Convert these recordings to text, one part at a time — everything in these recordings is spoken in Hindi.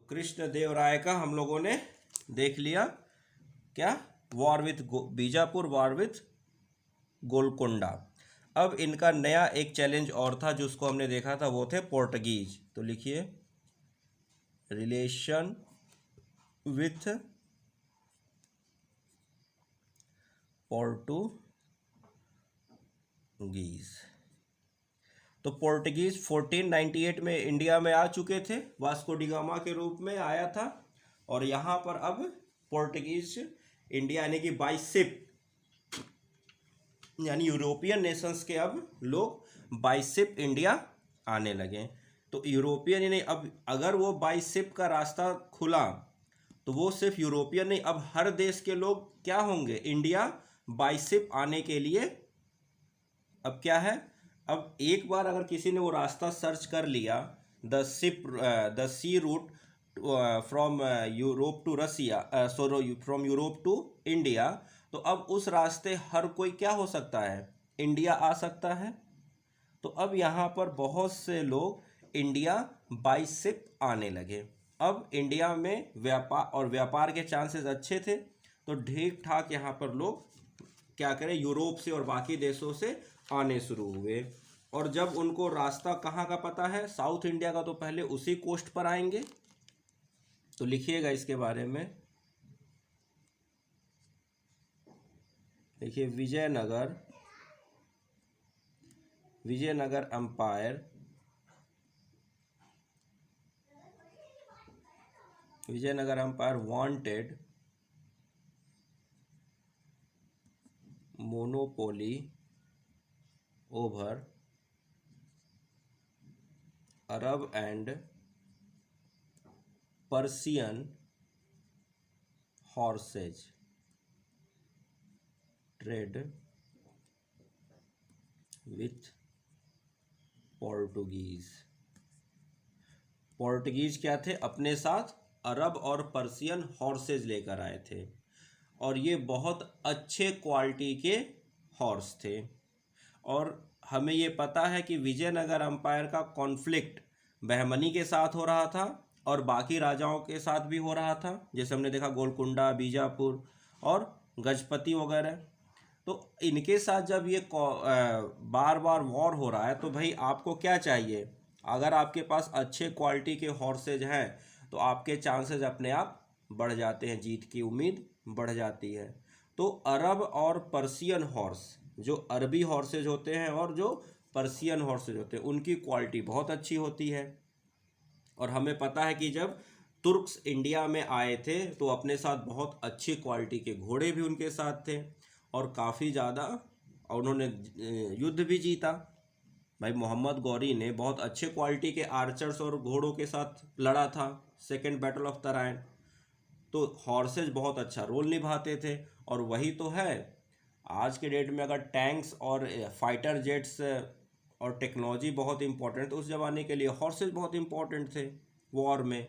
कृष्णदेवराय का हम लोगों ने देख लिया, क्या, war with Bijapur, war with Golconda. अब इनका नया एक चैलेंज और था जिसको हमने देखा था, वो थे पोर्टुगीज। तो लिखिए रिलेशन विथ पोर्टुगीज। तो पोर्टुगीज 1498 में इंडिया में आ चुके थे, वास्को डी गामा के रूप में आया था। और यहाँ पर अब पोर्टुगीज इंडिया यानी कि बाई शिप, यानी यूरोपियन नेशंस के अब लोग बाई शिप इंडिया आने लगे। तो यूरोपियन ही नहीं, अब अगर वो बाई शिप का रास्ता खुला तो वो सिर्फ यूरोपियन नहीं, अब हर देश के लोग क्या होंगे, इंडिया बाई शिप आने के लिए। अब क्या है, अब एक बार अगर किसी ने वो रास्ता सर्च कर लिया, the sea route from Europe to Russia, from Europe to India, तो अब उस रास्ते हर कोई क्या हो सकता है, इंडिया आ सकता है। तो अब यहाँ पर बहुत से लोग इंडिया बाई शिप आने लगे। अब इंडिया में व्यापार के चांसेस अच्छे थे, तो ठीक ठाक यहाँ पर लोग क्या करें, यूरोप से और बाकी देशों से आने शुरू हुए। और जब उनको रास्ता कहाँ का पता है, साउथ इंडिया का, तो पहले उसी कोस्ट पर आएंगे। तो लिखिएगा इसके बारे में, देखिए Vijayanagar empire, Vijayanagar empire wanted monopoly over Arab and Persian horses trade with Portuguese. Portuguese क्या थे, अपने साथ अरब और पर्सियन हॉर्सेज लेकर आए थे, और ये बहुत अच्छे क्वालिटी के हॉर्स थे। और हमें ये पता है कि विजयनगर एम्पायर का कॉन्फ्लिक्ट बहमनी के साथ हो रहा था और बाकी राजाओं के साथ भी हो रहा था, जैसे हमने देखा गोलकुंडा, बीजापुर और गजपति वगैरह। तो इनके साथ जब ये बार बार वॉर हो रहा है, तो भाई आपको क्या चाहिए, अगर आपके पास अच्छे क्वालिटी के हॉर्सेज हैं तो आपके चांसेस अपने आप बढ़ जाते हैं, जीत की उम्मीद बढ़ जाती है। तो अरब और पर्सियन हॉर्स, जो अरबी हॉर्सेज होते हैं और जो पर्सियन हॉर्सेज होते हैं, उनकी क्वालिटी बहुत अच्छी होती है। और हमें पता है कि जब तुर्क्स इंडिया में आए थे तो अपने साथ बहुत अच्छी क्वालिटी के घोड़े भी उनके साथ थे, और काफ़ी ज़्यादा उन्होंने युद्ध भी जीता। भाई मोहम्मद गौरी ने बहुत अच्छे क्वालिटी के आर्चर्स और घोड़ों के साथ लड़ा था सेकेंड बैटल ऑफ तराइन। तो हॉर्सेज बहुत अच्छा रोल निभाते थे। और वही तो है, आज के डेट में अगर टैंक्स और फाइटर जेट्स और टेक्नोलॉजी बहुत इंपॉर्टेंट, तो उस ज़माने के लिए हॉर्सेज बहुत इंपॉर्टेंट थे वॉर में,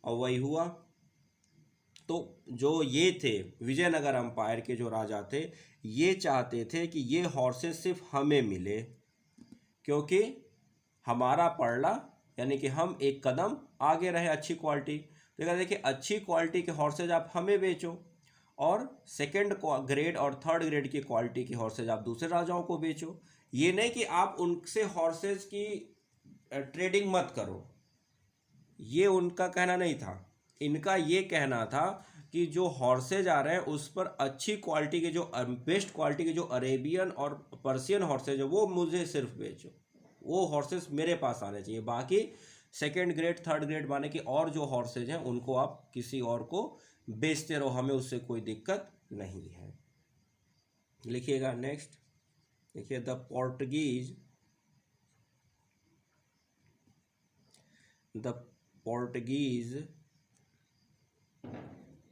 और वही हुआ। तो जो ये थे विजयनगर एम्पायर के जो राजा थे, ये चाहते थे कि ये हॉर्सेज सिर्फ हमें मिले, क्योंकि हमारा पड़ला, यानी कि हम एक कदम आगे रहे अच्छी क्वालिटी। तो कहते देखिए अच्छी क्वालिटी के हॉर्सेज आप हमें बेचो, और सेकंड ग्रेड और थर्ड ग्रेड की क्वालिटी की हॉर्सेज आप दूसरे राजाओं को बेचो। ये नहीं कि आप उनसे हॉर्सेज की ट्रेडिंग मत करो, ये उनका कहना नहीं था। इनका ये कहना था कि जो हॉर्सेज आ रहे हैं उस पर अच्छी क्वालिटी के, जो बेस्ट क्वालिटी के जो अरेबियन और पर्सियन हॉर्सेज है वो मुझे सिर्फ बेचो, वो हॉर्सेज मेरे पास आने चाहिए। बाकी सेकेंड ग्रेड थर्ड ग्रेड माने कि और जो हॉर्सेज हैं उनको आप किसी और को बेचते रहो, हमें उससे कोई दिक्कत नहीं है। लिखिएगा नेक्स्ट, देखिए the Portuguese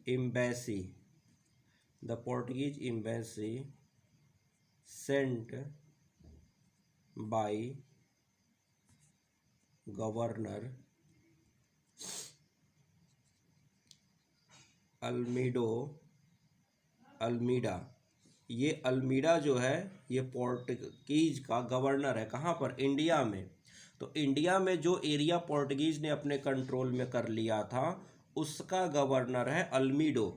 embassy, the Portuguese embassy sent by governor Almeida. ये अल्मीडा जो है ये पोर्टुगीज का गवर्नर है, कहाँ पर, इंडिया में। तो इंडिया में जो एरिया पोर्टुगीज ने अपने कंट्रोल में कर लिया था उसका गवर्नर है अल्मीडो।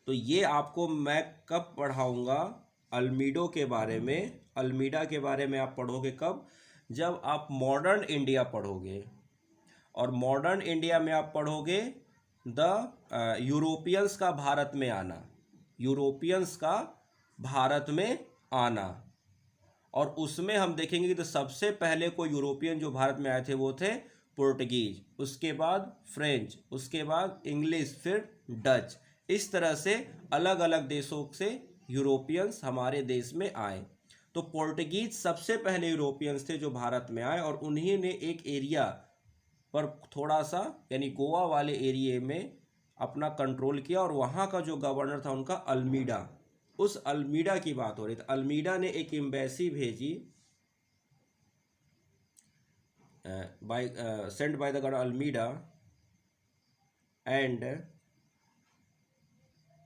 तो ये आपको मैं कब पढ़ाऊंगा अल्मीडो के बारे में, अल्मीडा के बारे में आप पढ़ोगे कब, जब आप मॉडर्न इंडिया पढ़ोगे। और मॉडर्न इंडिया में आप पढ़ोगे द यूरोपियंस का भारत में आना, यूरोपियंस का भारत में आना। और उसमें हम देखेंगे कि तो सबसे पहले कोई यूरोपियन जो भारत में आए थे वो थे पोर्टुगीज, उसके बाद फ्रेंच, उसके बाद इंग्लिश, फिर डच। इस तरह से अलग अलग देशों से यूरोपियंस हमारे देश में आए। तो पोर्टुगीज सबसे पहले यूरोपियंस थे जो भारत में आए, और उन्हीं ने एक एरिया पर थोड़ा सा यानी गोवा वाले एरिया में अपना कंट्रोल किया, और वहाँ का जो गवर्नर था उनका अल्मीडा। उस अल्मीडा की बात हो रही थी। अल्मीडा ने एक एम्बेसी भेजी sent by the god Almeida and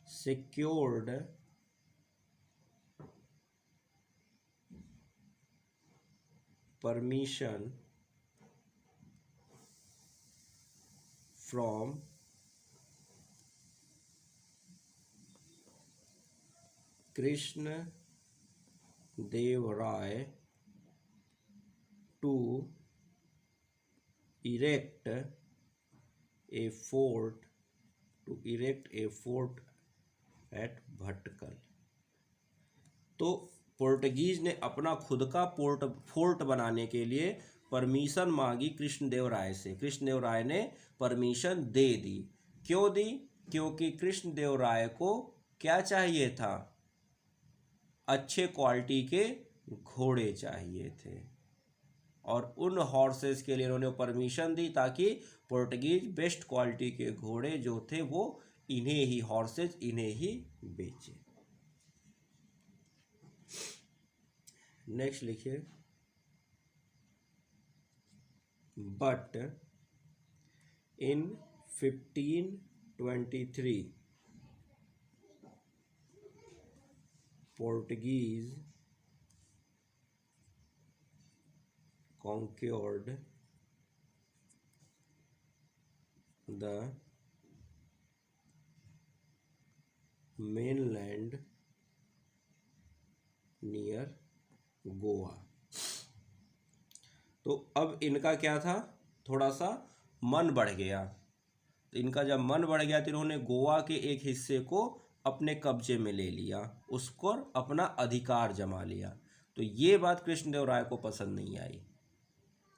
secured permission from Krishna Dev Rai to erect a fort at Bhatkal. तो पोर्टुगीज ने अपना खुद का फोर्ट बनाने के लिए परमिशन मांगी कृष्णदेव राय से। कृष्णदेव राय ने परमिशन दे दी। क्यों दी? क्योंकि कृष्णदेव राय को क्या चाहिए था? अच्छे क्वालिटी के घोड़े चाहिए थे, और उन हॉर्सेस के लिए उन्होंने परमिशन दी ताकि पोर्टुगीज बेस्ट क्वालिटी के घोड़े जो थे वो इन्हें ही हॉर्सेस इन्हें ही बेचे। नेक्स्ट लिखिए, but in 1523 Portuguese conquered the mainland near Goa. तो अब इनका क्या था, थोड़ा सा मन बढ़ गया। तो इनका जब मन बढ़ गया तो इन्होंने गोवा के एक हिस्से को अपने कब्जे में ले लिया, उसको अपना अधिकार जमा लिया। तो ये बात कृष्णदेव राय को पसंद नहीं आई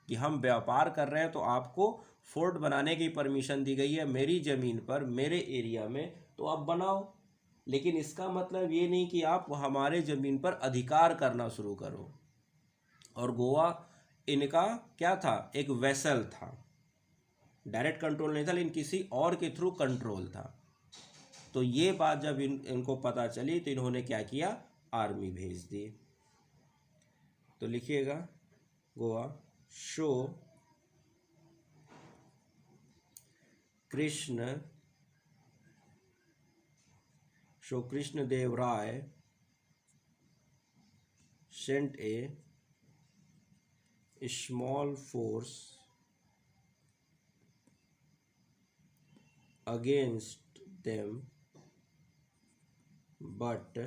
कि हम व्यापार कर रहे हैं तो आपको फोर्ट बनाने की परमिशन दी गई है मेरी ज़मीन पर, मेरे एरिया में, तो आप बनाओ, लेकिन इसका मतलब ये नहीं कि आप हमारे ज़मीन पर अधिकार करना शुरू करो। और गोवा इनका क्या था? एक वेसल था, डायरेक्ट कंट्रोल नहीं था लेकिन किसी और के थ्रू कंट्रोल था। तो ये बात जब इनको पता चली तो इन्होंने क्या किया? आर्मी भेज दी। तो लिखिएगा Goa, so Krishnadeva Raya sent a small force against them but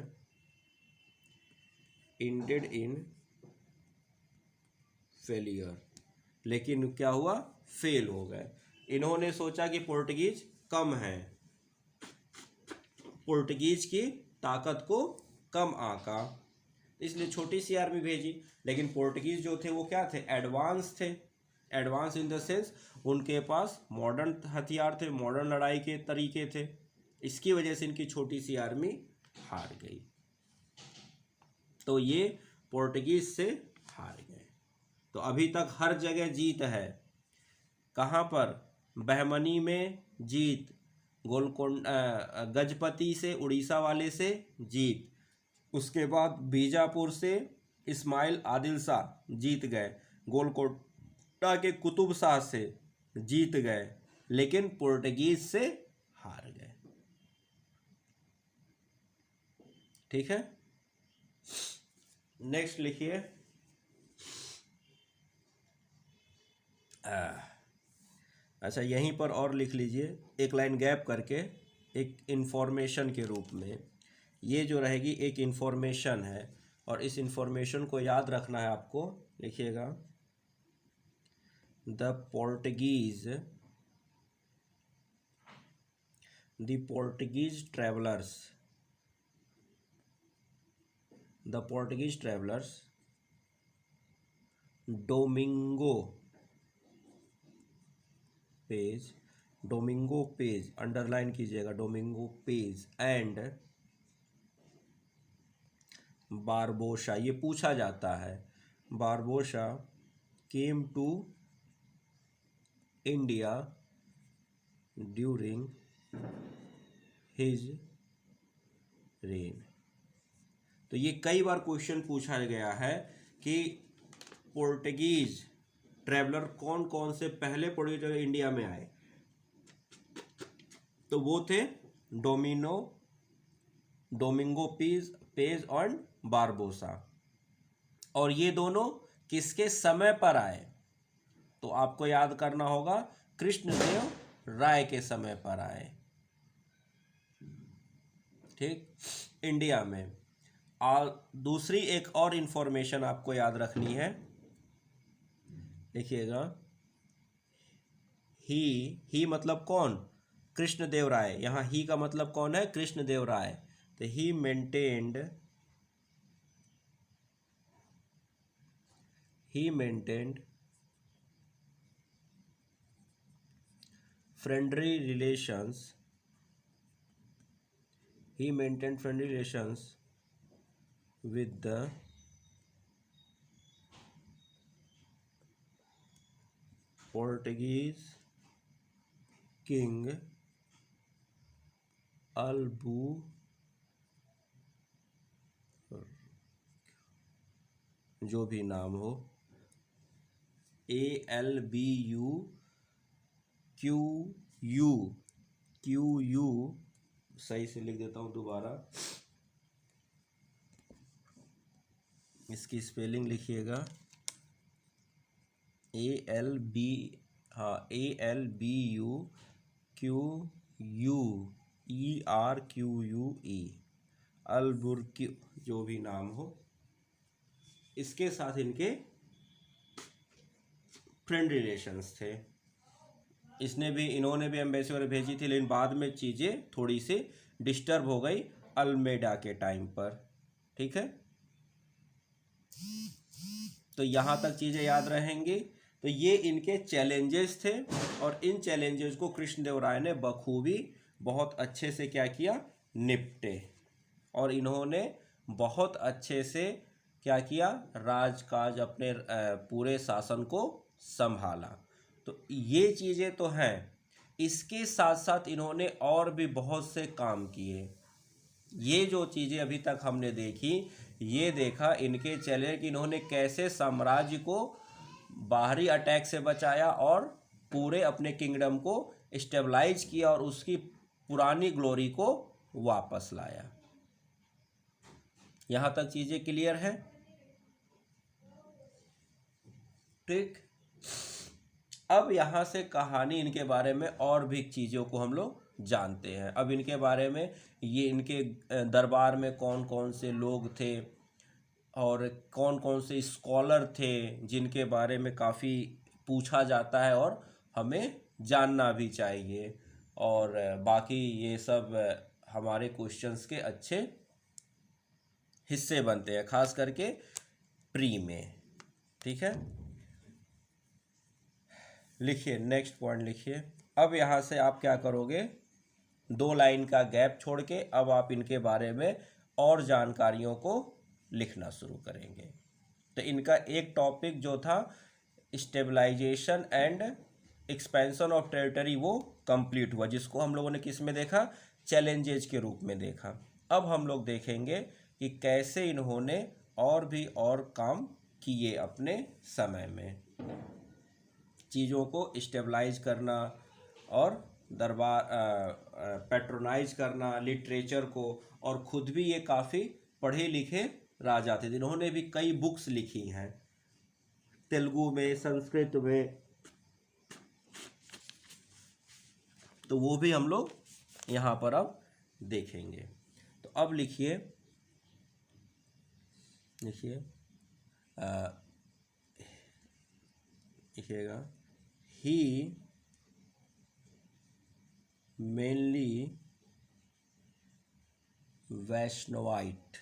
ended in failure। लेकिन क्या हुआ? फेल हो गए। इन्होंने सोचा कि पोर्टुगीज कम है, पोर्टुगीज की ताकत को कम आंका, इसलिए छोटी सी आर्मी भेजी। लेकिन पोर्टुगीज जो थे वो क्या थे? एडवांस थे। एडवांस इन द सेंस उनके पास मॉडर्न हथियार थे, मॉडर्न लड़ाई के तरीके थे। इसकी वजह से इनकी छोटी सी आर्मी हार गई। तो ये पोर्टुगीज से हार गए। तो अभी तक हर जगह जीत है। कहाँ पर? बहमनी में जीत, गजपति से, उड़ीसा वाले से जीत, उसके बाद बीजापुर से इस्माइल आदिल शाह जीत गए, गोलकोटा के कुतुब शाह से जीत गए, लेकिन पोर्टुगीज से हार गए। ठीक है, नेक्स्ट लिखिए, अच्छा, यहीं पर और लिख लीजिए एक लाइन गैप करके, एक इन्फॉर्मेशन के रूप में। ये जो रहेगी एक इन्फॉर्मेशन है, और इस इन्फॉर्मेशन को याद रखना है आपको। लिखिएगा, the Portuguese travellers Domingo Paes underline कीजिएगा, डोमिंगो पेज एंड बारबोसा, ये पूछा जाता है, Barbosa came to India during his reign. तो ये कई बार क्वेश्चन पूछा गया है कि पोर्टुगीज ट्रैवलर कौन कौन से पहले पोर्टुगीज इंडिया में आए। तो वो थे डोमिंगो पेज और बारबोसा। और ये दोनों किसके समय पर आए? तो आपको याद करना होगा, कृष्णदेव राय के समय पर आए। ठीक, इंडिया में। और दूसरी एक और इंफॉर्मेशन आपको याद रखनी है, देखिएगा, ही मतलब कौन? कृष्णदेव राय। यहाँ ही का मतलब कौन है? कृष्णदेव राय। तो he maintained friendly relations with the Portuguese king अल्बू, जो भी नाम हो, ALBUQU, सही से लिख देता हूँ दोबारा, इसकी स्पेलिंग लिखिएगा, ALBUQUERQUE, अल्बुर्क्यू, जो भी नाम हो, इसके साथ इनके फ्रेंड रिलेशंस थे। इन्होंने भी एम्बेसी वगैरह भेजी थी, लेकिन बाद में चीज़ें थोड़ी सी डिस्टर्ब हो गई अल्मेडा के टाइम पर। ठीक है, तो यहाँ तक चीज़ें याद रहेंगी। तो ये इनके चैलेंजेस थे, और इन चैलेंजेस को कृष्णदेव राय ने बखूबी बहुत अच्छे से क्या किया? निपटे। और इन्होंने बहुत अच्छे से क्या किया? राजकाज, अपने पूरे शासन को संभाला। तो ये चीज़ें तो हैं, इसके साथ साथ इन्होंने और भी बहुत से काम किए। ये जो चीज़ें अभी तक हमने देखी, ये देखा इनके चले कि इन्होंने कैसे साम्राज्य को बाहरी अटैक से बचाया और पूरे अपने किंगडम को स्टेबलाइज किया और उसकी पुरानी ग्लोरी को वापस लाया। यहाँ तक चीज़ें क्लियर है? ठीक, अब यहाँ से कहानी इनके बारे में और भी चीज़ों को हम लोग जानते हैं। अब इनके बारे में, ये इनके दरबार में कौन कौन से लोग थे और कौन कौन से स्कॉलर थे जिनके बारे में काफ़ी पूछा जाता है और हमें जानना भी चाहिए। और बाकी ये सब हमारे क्वेश्चंस के अच्छे हिस्से बनते हैं, खास करके प्री में। ठीक है, लिखिए, नेक्स्ट पॉइंट लिखिए। अब यहाँ से आप क्या करोगे? 2 लाइन का गैप छोड़ के अब आप इनके बारे में और जानकारियों को लिखना शुरू करेंगे। तो इनका एक टॉपिक जो था stabilization and expansion of territory, वो कंप्लीट हुआ, जिसको हम लोगों ने किस में देखा? चैलेंजेज के रूप में देखा। अब हम लोग देखेंगे कि कैसे इन्होंने और काम किए अपने समय में, चीज़ों को स्टेबलाइज करना और दरबार पैट्रोनाइज करना लिटरेचर को। और ख़ुद भी ये काफ़ी पढ़े लिखे राजा थे, इन्होंने भी कई बुक्स लिखी हैं, तेलुगु में, संस्कृत में, तो वो भी हम लोग यहाँ पर अब देखेंगे। तो अब लिखिए लिखिएगा he mainly Vaishnavite.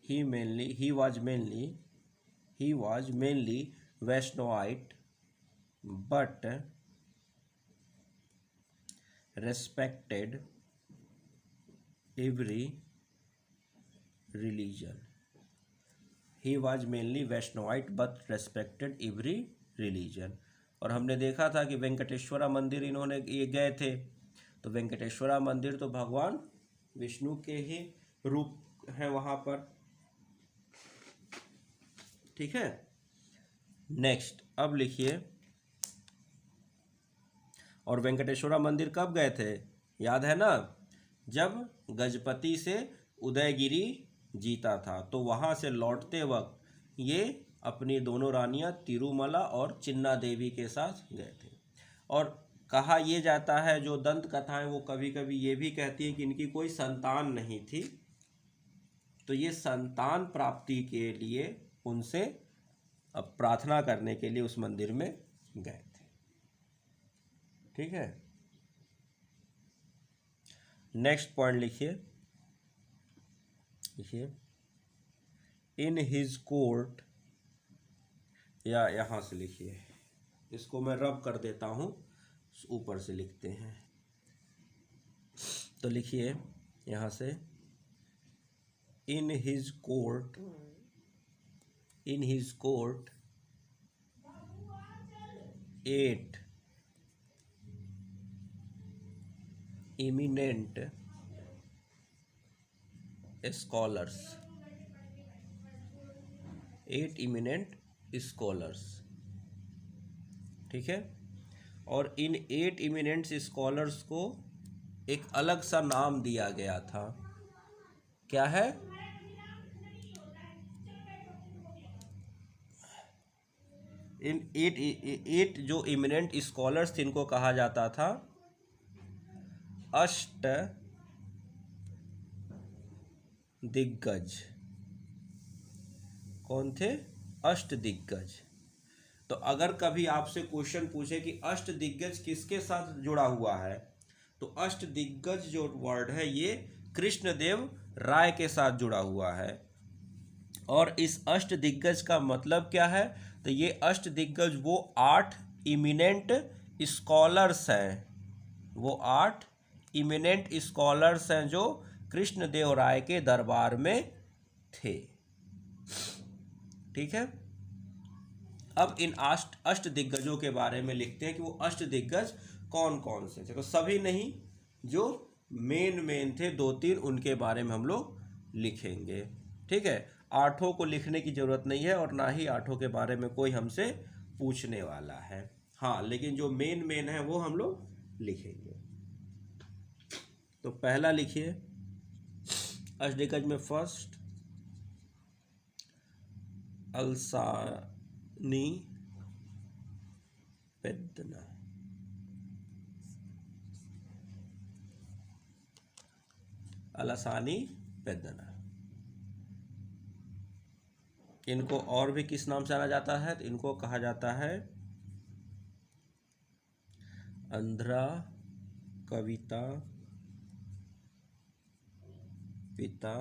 he was mainly Vaishnavite, but respected every religion. He was mainly Vaishnavite but respected every religion. और हमने देखा था कि वेंकटेश्वरा मंदिर इन्होंने ये गए थे, तो वेंकटेश्वरा मंदिर तो भगवान विष्णु के ही रूप है वहाँ पर। ठीक है, नेक्स्ट अब लिखिए, और वेंकटेश्वरा मंदिर कब गए थे, याद है ना, जब गजपति से उदयगिरी जीता था, तो वहाँ से लौटते वक्त ये अपनी दोनों रानियाँ तिरुमला और चिन्ना देवी के साथ गए थे। और कहा यह जाता है, जो दंत कथाएं वो कभी कभी ये भी कहती हैं कि इनकी कोई संतान नहीं थी, तो ये संतान प्राप्ति के लिए उनसे अब प्रार्थना करने के लिए उस मंदिर में गए थे। ठीक है, नेक्स्ट पॉइंट लिखिए इन हिज कोर्ट, या यहां से लिखिए, इसको मैं रब कर देता हूं, ऊपर से लिखते हैं। तो लिखिए यहां से in his court 8 eminent scholars, 8 eminent scholars। ठीक है, और इन 8 eminent scholars को एक अलग सा नाम दिया गया था। क्या है? इन 8 जो इमिनेंट स्कॉलर्स थे, इनको कहा जाता था अष्ट दिग्गज। कौन थे? अष्ट दिग्गज। तो अगर कभी आपसे क्वेश्चन पूछे कि अष्ट दिग्गज किसके साथ जुड़ा हुआ है, तो अष्ट दिग्गज जो वर्ड है ये कृष्णदेव राय के साथ जुड़ा हुआ है। और इस अष्ट दिग्गज का मतलब क्या है? तो ये अष्ट दिग्गज वो 8 इमिनेंट स्कॉलर्स हैं, वो 8 इमिनेंट स्कॉलर्स हैं जो कृष्णदेव राय के दरबार में थे। ठीक है, अब इन अष्ट दिग्गजों के बारे में लिखते हैं कि वो अष्ट दिग्गज कौन कौन से थे। तो सभी नहीं, जो मेन थे 2-3, उनके बारे में हम लोग लिखेंगे। ठीक है, 8 को लिखने की जरूरत नहीं है, और ना ही 8 के बारे में कोई हमसे पूछने वाला है। हाँ, लेकिन जो मेन है वो हम लोग लिखेंगे। तो पहला लिखिए अष्ट दिग्गज में फर्स्ट अलसानी पेद्दना। अलसानी पेद्दना, इनको और भी किस नाम से जाना जाता है? तो इनको कहा जाता है अंध्रा कविता पिता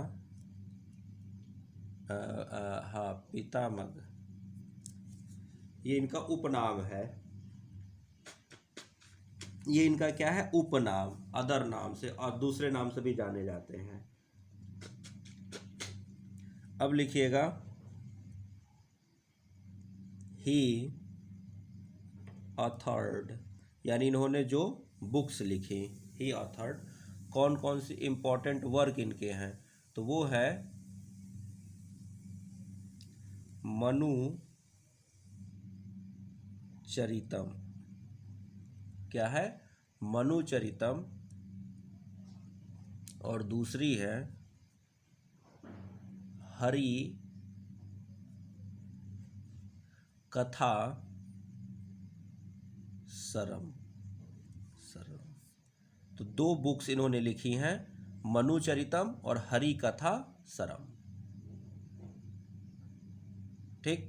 पितामग, ये इनका उपनाम है। ये इनका क्या है? उपनाम, अदर नाम से, और दूसरे नाम से भी जाने जाते हैं। अब लिखिएगा ही ऑथर्ड, यानी इन्होंने जो बुक्स लिखी, ही ऑथर्ड। कौन कौन सी इंपॉर्टेंट वर्क इनके हैं? तो वो है मनु चरितम। क्या है? मनु चरितम। और दूसरी है हरि कथा सरम। सरम। तो 2 बुक्स इन्होंने लिखी हैं, मनुचरितम और हरि कथा सरम। ठीक,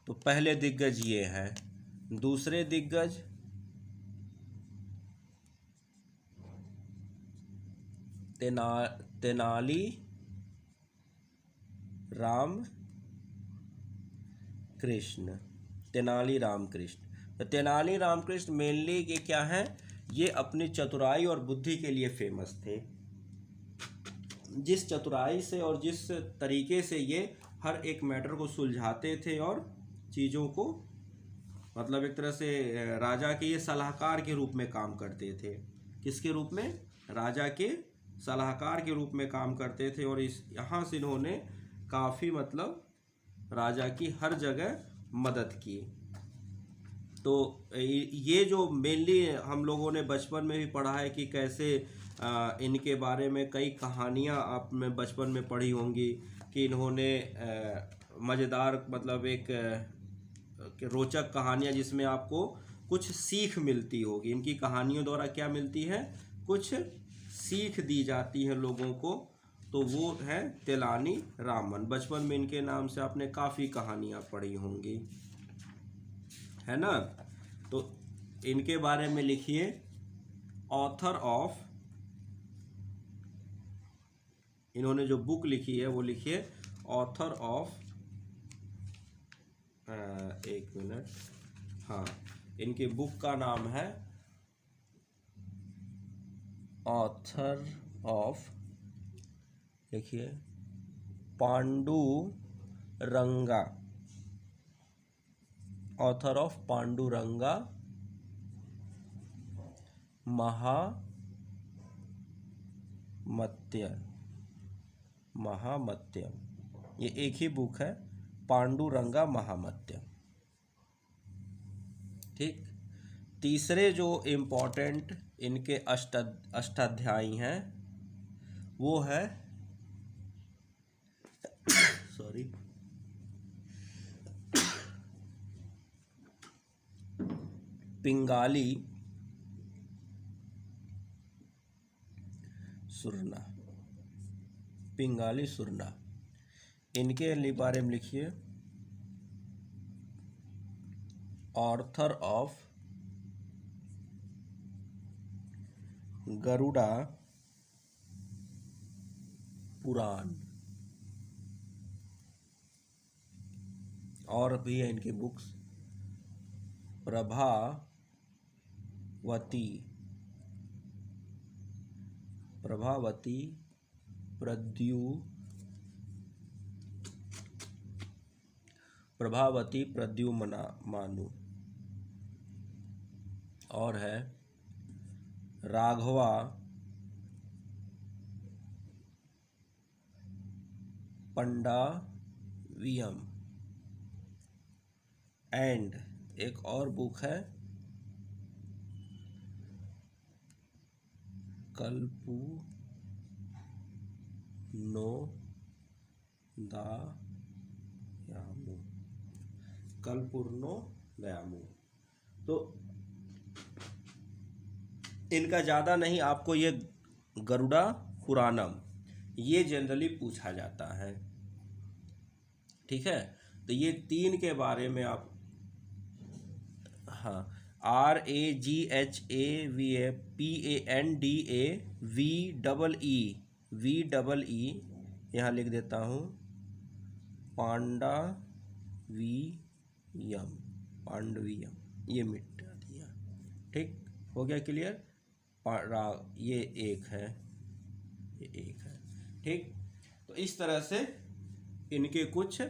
तो पहले दिग्गज ये हैं। दूसरे दिग्गज तेनाली राम कृष्ण। तेनाली राम कृष्ण। तो तेनाली राम कृष्ण मेनली ये क्या है, ये अपनी चतुराई और बुद्धि के लिए फेमस थे। जिस चतुराई से और जिस तरीके से ये हर एक मैटर को सुलझाते थे और चीज़ों को, मतलब एक तरह से राजा के ये सलाहकार के रूप में काम करते थे। किसके रूप में? राजा के सलाहकार के रूप में काम करते थे। और इस यहाँ से इन्होंने काफ़ी मतलब राजा की हर जगह मदद की। तो ये जो मेनली हम लोगों ने बचपन में भी पढ़ा है कि कैसे इनके बारे में कई कहानियाँ आपने बचपन में पढ़ी होंगी कि इन्होंने मज़ेदार मतलब एक रोचक कहानियाँ जिसमें आपको कुछ सीख मिलती होगी। इनकी कहानियों द्वारा क्या मिलती है? कुछ सीख दी जाती है लोगों को। तो वो है तेलानी रामन। बचपन में इनके नाम से आपने काफ़ी कहानियाँ पढ़ी होंगी, है ना। तो इनके बारे में लिखिए, ऑथर ऑफ, इन्होंने जो बुक लिखी है वो लिखिए ऑथर ऑफ, एक मिनट, हाँ, इनके बुक का नाम है ऑथर ऑफ, देखिए, पांडुरंगा, ऑथर ऑफ पांडुरंगा महामत्यम। ये एक ही बुक है, पांडुरंगा महामत्यम। ठीक, तीसरे जो इम्पोर्टेंट इनके अष्टाध्यायी हैं वो है सॉरी पिंगाली सुरना। पिंगाली सुरना, इनके बारे में लिखिए, ऑर्थर ऑफ गरुड़ा पुराण। और भी है इनकी बुक्स, प्रभावती, प्रद्युम्नामानु। और है राघवा पंडावियम। एंड एक और बुक है कल्पुर्नोदयामु। तो इनका ज़्यादा नहीं, आपको ये गरुड़ा पुराणम ये जनरली पूछा जाता है। ठीक है, तो ये 3 के बारे में आप, हाँ, RAGHAPANDAVEE यहाँ लिख देता हूँ, पांडवियम, ये मिटा दिया। ठीक, हो गया क्लियर। ये एक है, ये एक है। ठीक, तो इस तरह से इनके कुछ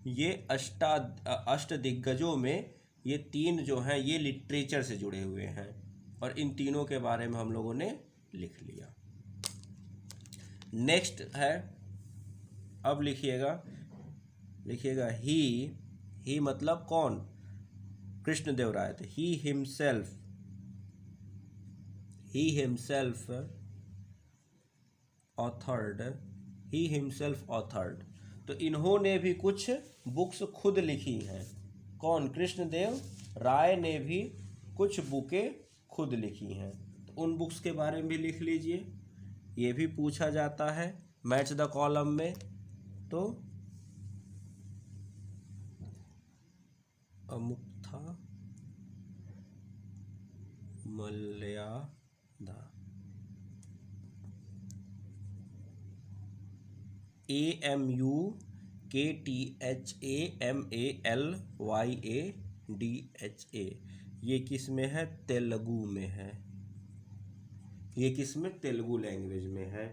ये अष्ट दिग्गजों में ये 3 जो हैं ये लिटरेचर से जुड़े हुए हैं। और इन तीनों के बारे में हम लोगों ने लिख लिया। नेक्स्ट है, अब लिखिएगा ही मतलब कौन? कृष्णदेव राय थे। He himself authored. तो इन्होंने भी कुछ बुक्स खुद लिखी हैं। कौन? कृष्णदेव राय ने भी कुछ बुकें खुद लिखी हैं। तो उन बुक्स के बारे में भी लिख लीजिए, ये भी पूछा जाता है मैच द कॉलम में। तो अमुक्था मल्यादा, AMUKTHAMALYADHA, ये किस में है? तेलुगु में है। ये किस में? तेलुगु लैंग्वेज में है।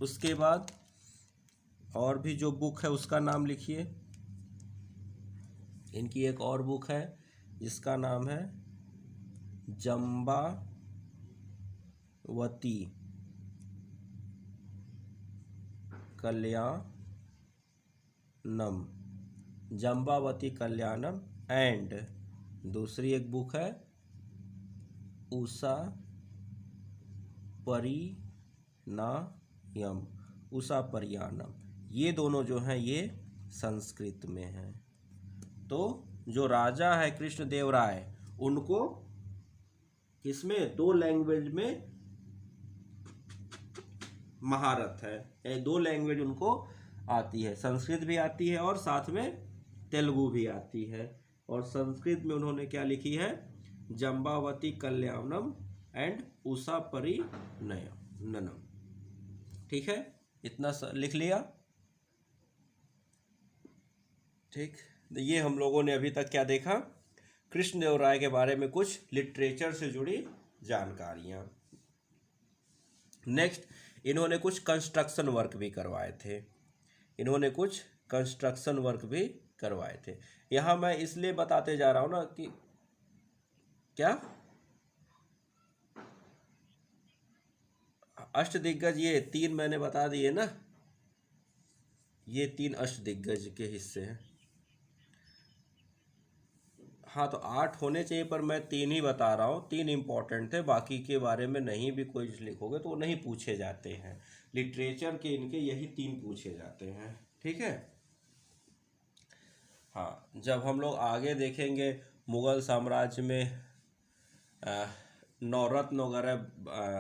उसके बाद और भी जो बुक है उसका नाम लिखिए। इनकी एक और बुक है जिसका नाम है जम्बावती कल्याणम, जम्बावती कल्याणम। एंड दूसरी एक बुक है उषा परिणायम, उषा परिणाम। ये दोनों जो हैं ये संस्कृत में हैं। तो जो राजा है कृष्णदेवराय, उनको किसमें? 2 लैंग्वेज में महारत है, 2 लैंग्वेज उनको आती है, संस्कृत भी आती है और साथ में तेलुगु भी आती है। और संस्कृत में उन्होंने क्या लिखी है? जम्बावती कल्याणम एंड उषा परिणयम। ठीक है, इतना लिख लिया। ठीक, तो ये हम लोगों ने अभी तक क्या देखा? कृष्णदेवराय के बारे में कुछ लिटरेचर से जुड़ी जानकारियां। नेक्स्ट, इन्होंने कुछ कंस्ट्रक्शन वर्क भी करवाए थे। इन्होंने कुछ कंस्ट्रक्शन वर्क भी करवाए थे। यहाँ मैं इसलिए बताते जा रहा हूँ ना कि क्या अष्टदिग्गज, ये 3 मैंने बता दिए ना, ये 3 अष्टदिग्गज के हिस्से हैं। हाँ, तो 8 होने चाहिए पर मैं 3 ही बता रहा हूँ, 3 इंपॉर्टेंट थे, बाकी के बारे में नहीं भी कोई लिखोगे तो वो नहीं पूछे जाते हैं। लिटरेचर के इनके यही 3 पूछे जाते हैं। ठीक है। हाँ, जब हम लोग आगे देखेंगे मुगल साम्राज्य में नवरत्न वगैरह,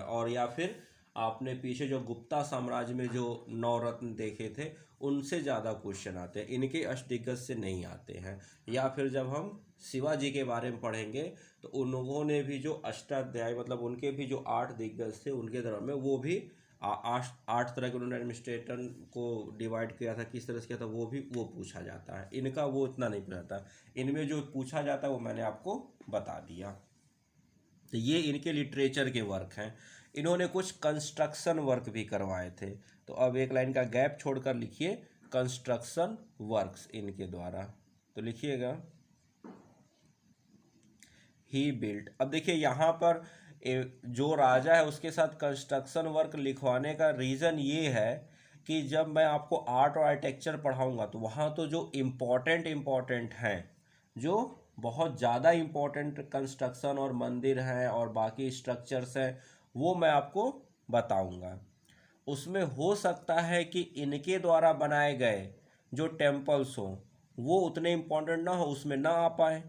और या फिर आपने पीछे जो गुप्ता साम्राज्य में जो नवरत्न देखे थे, उनसे ज़्यादा क्वेश्चन आते हैं, इनके अष्टदिग्गज से नहीं आते हैं। या फिर जब हम शिवाजी के बारे में पढ़ेंगे तो उन्होंने भी जो अष्टाध्यायी, मतलब उनके भी जो 8 दिग्गज थे उनके दौरान में, वो भी 8 तरह के उन्होंने एडमिनिस्ट्रेटर को डिवाइड किया था, किस तरह से किया था, वो पूछा जाता है। इनका वो इतना नहीं पूछा। इनमें जो पूछा जाता है वो मैंने आपको बता दिया। तो ये इनके लिटरेचर के वर्क हैं। इन्होंने कुछ कंस्ट्रक्शन वर्क भी करवाए थे। तो अब एक लाइन का गैप छोड़कर लिखिए कंस्ट्रक्शन वर्क्स इनके द्वारा। तो लिखिएगा ही बिल्ट। अब देखिए यहाँ पर जो राजा है उसके साथ कंस्ट्रक्शन वर्क लिखवाने का रीज़न ये है कि जब मैं आपको आर्ट और आर्किटेक्चर पढ़ाऊँगा तो वहाँ तो जो इम्पोर्टेंट हैं, जो बहुत ज़्यादा इम्पोर्टेंट कंस्ट्रक्शन और मंदिर हैं और बाकी स्ट्रक्चर्स हैं, वो मैं आपको बताऊंगा। उसमें हो सकता है कि इनके द्वारा बनाए गए जो टेम्पल्स हों वो उतने इम्पोर्टेंट ना हो, उसमें ना आ पाए।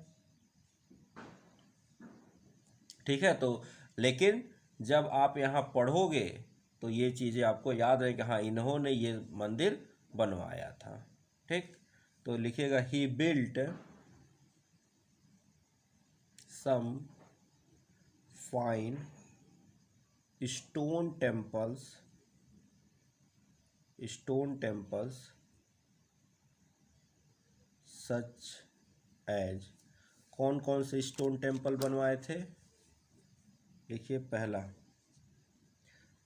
ठीक है, तो लेकिन जब आप यहाँ पढ़ोगे तो ये चीज़ें आपको याद रहे कि हाँ इन्होंने ये मंदिर बनवाया था। ठीक, तो लिखिएगा ही built some fine stone temples such as, कौन कौन से स्टोन टेम्पल बनवाए थे? देखिए, पहला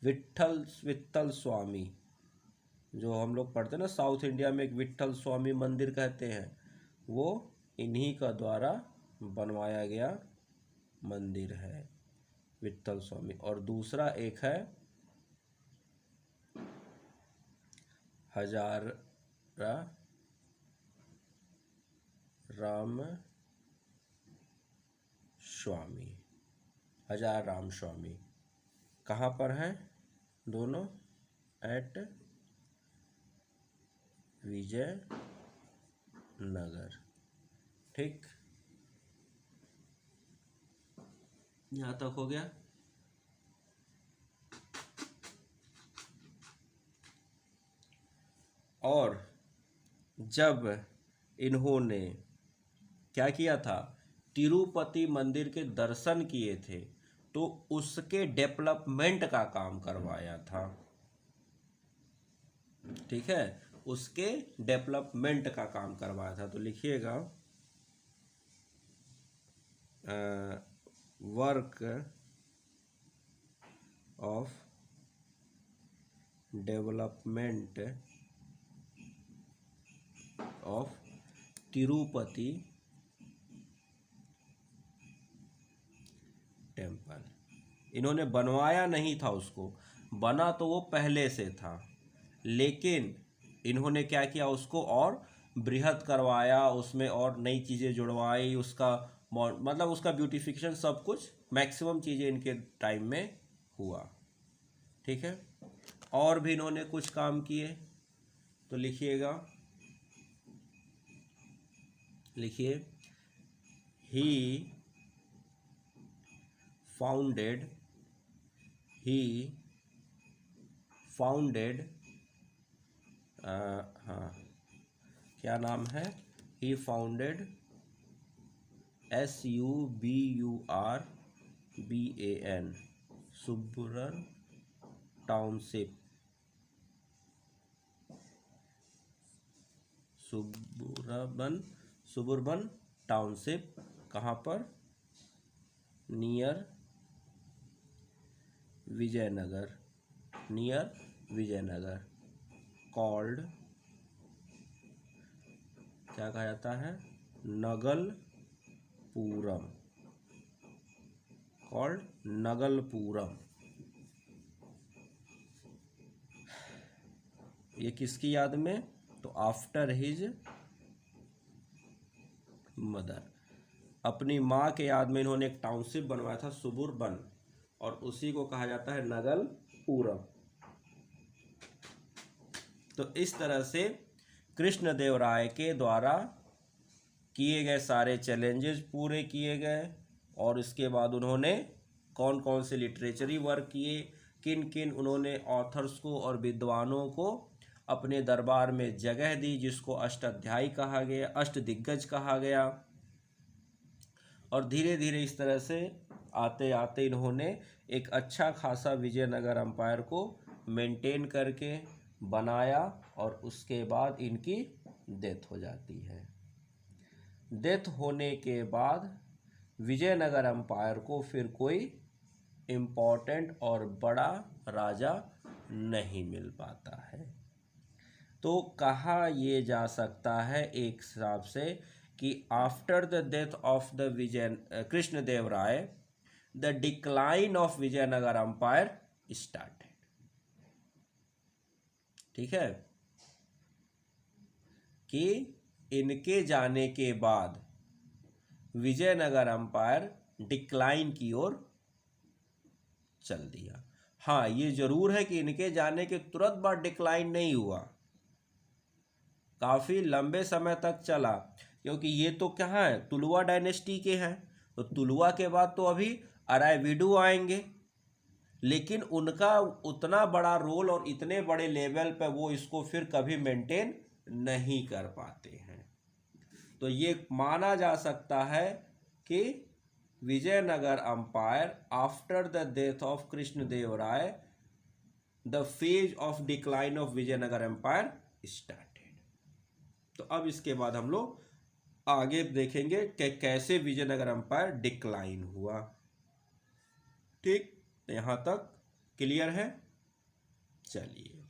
विट्ठल स्वामी, जो हम लोग पढ़ते हैं ना साउथ इंडिया में एक विट्ठल स्वामी मंदिर कहते हैं, वो इन्हीं का द्वारा बनवाया गया मंदिर है, विट्ठल स्वामी। और दूसरा एक है हजारा राम स्वामी, हजार राम स्वामी। कहाँ पर हैं दोनों? एट विजय नगर। ठीक, यहाँ तक हो गया। और जब इन्होंने क्या किया था, तिरुपति मंदिर के दर्शन किए थे, तो उसके डेवलपमेंट का काम करवाया था। ठीक है, उसके डेवलपमेंट का काम करवाया था। तो लिखिएगा work of development of Tirupati temple. इन्होंने बनवाया नहीं था उसको, बना तो वो पहले से था, लेकिन इन्होंने क्या किया, उसको और बृहद करवाया, उसमें और नई चीज़ें जुड़वाई, उसका मतलब उसका ब्यूटिफिकेशन, सब कुछ मैक्सिमम चीज़ें इनके टाइम में हुआ। ठीक है, और भी इन्होंने कुछ काम किए, तो लिखिएगा, लिखिए, ही फाउंडेड हाँ, क्या नाम है, ही फाउंडेड SUBURBAN सुबुरन टाउनशिप, सुबुरबन टाउनशिप, कहाँ पर, नियर विजयनगर, कॉल्ड, क्या कहा जाता है, नगलपुरम, कॉल्ड नगलपुरम। ये किसकी याद में, तो आफ्टर हिज मदर, अपनी माँ के याद में इन्होंने एक टाउनशिप बनवाया था सुबुरबन, और उसी को कहा जाता है नगलपुरम। तो इस तरह से कृष्णदेवराय के द्वारा किए गए सारे चैलेंजेस पूरे किए गए, और इसके बाद उन्होंने कौन कौन से लिटरेचरी वर्क किए, किन किन उन्होंने ऑथर्स को और विद्वानों को अपने दरबार में जगह दी, जिसको अष्टाध्यायी कहा गया, अष्टदिग्गज कहा गया। और धीरे धीरे इस तरह से आते आते इन्होंने एक अच्छा खासा विजयनगर एम्पायर को मेंटेन करके बनाया, और उसके बाद इनकी डेथ हो जाती है। डेथ होने के बाद विजयनगर एम्पायर को फिर कोई इम्पोर्टेंट और बड़ा राजा नहीं मिल पाता है। तो कहा ये जा सकता है एक हिसाब से कि after the death of the Krishnadevaraya, the decline of Vijayanagar empire started. ठीक है, कि इनके जाने के बाद विजयनगर एम्पायर डिक्लाइन की ओर चल दिया। हाँ, ये जरूर है कि इनके जाने के तुरंत बाद डिक्लाइन नहीं हुआ, काफी लंबे समय तक चला, क्योंकि ये तो कहाँ है, तुलुआ डायनेस्टी के हैं, तो तुलुआ के बाद तो अभी अरायविडु आएंगे, लेकिन उनका उतना बड़ा रोल और इतने बड़े लेवल पे वो इसको फिर कभी मेंटेन नहीं कर पाते हैं। तो ये माना जा सकता है कि Vijayanagar empire after the death of Krishnadevaraya, the phase of decline of Vijayanagar empire started. तो अब इसके बाद हम लोग आगे देखेंगे कि कैसे विजयनगर एम्पायर डिक्लाइन हुआ। ठीक, यहाँ तक क्लियर है? चलिए।